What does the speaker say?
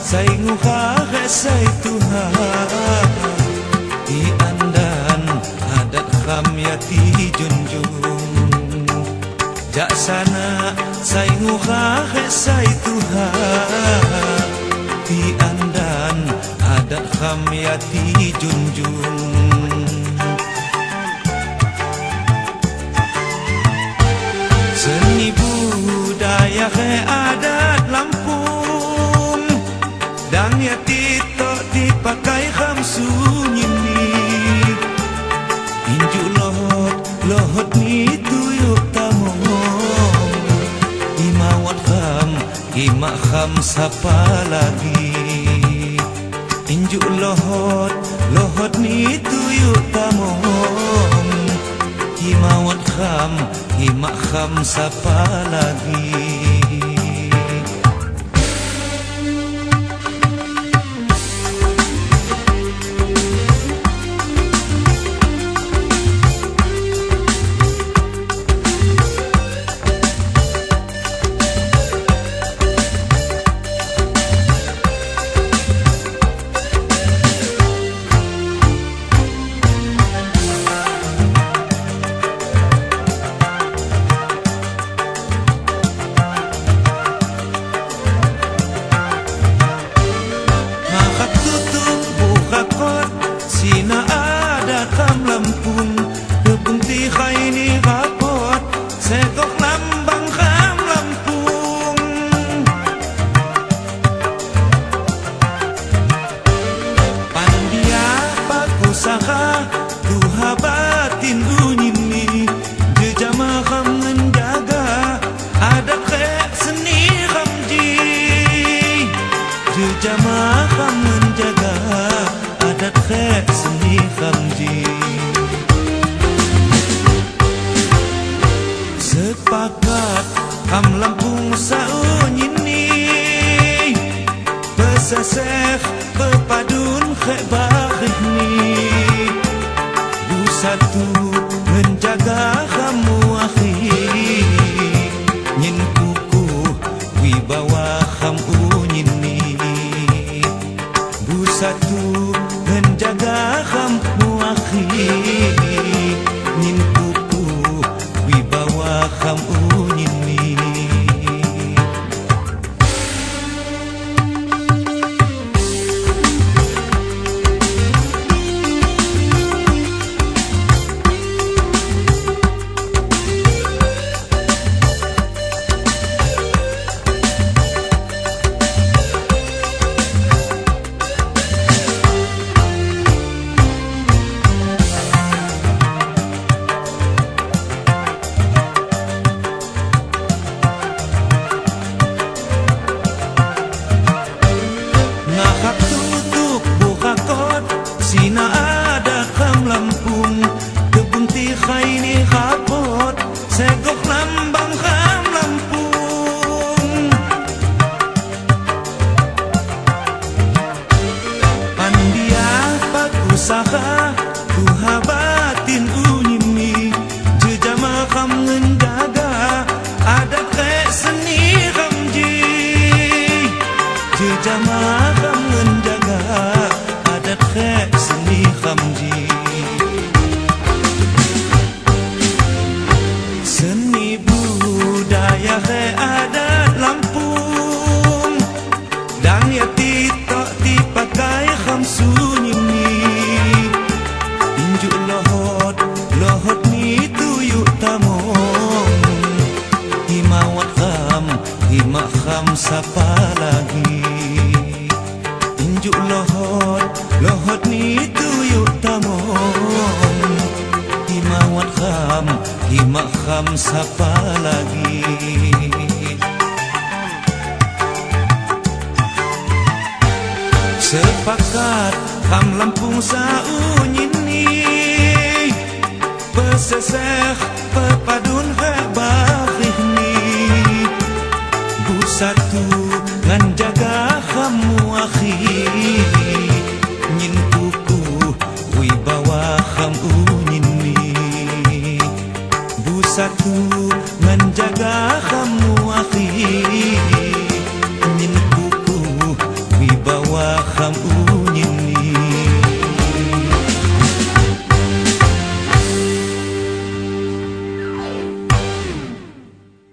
say nguha say Tuhan di andan adat kham yati junjung jaksana say nguha say Tuhan di andan adat kham yati junjung seni budaya adat Lampung dan yati tok dipakai kham sunyini injuk lohot ni tuyuk tamong imawat kham imak kham sapa lagi injuk lohot ni tuyuk tamong imawat kham imak kham sapa lagi Sina ada kham Lampung Kebunti khaini rapot Sekok lambang kham Lampung Pandia pakusaha Tuha batin unyini Jejama kham menjaga Adat khek seni kham ji Jejama kham menjaga adat khek seni kham ji sepakat kham Lampung saunyini peseseh pepadun khek bakhih ni bersatu menjaga kham muakhi nyin kukuh wibawa kham unyini bersatu menjaga kham muakhi nyin kuku wibawa kham unyini Sina ada kham Lampung Kebunti khaini khapot Segok lambang kham Lampung Pandia pakusaha Tuha batin unyini Jejama kham menjaga Adat khek seni kham ji Jejama kham menjaga adat khek seni kham ji seni budaya khek adat Lampung dan yati tok dipakai kham sunyini injuk lohot ni tuyuk tamong imawat kham imak kham sapa lagi injuk lohot ni tuyuk tamong imawat kham imak kham sapa lagi sepakat kham Lampung saunyini peseseh pepadun khek bakhih ni bersatu ngan jaga kham muakhi nyin kuku wibawa kham unyini bersatu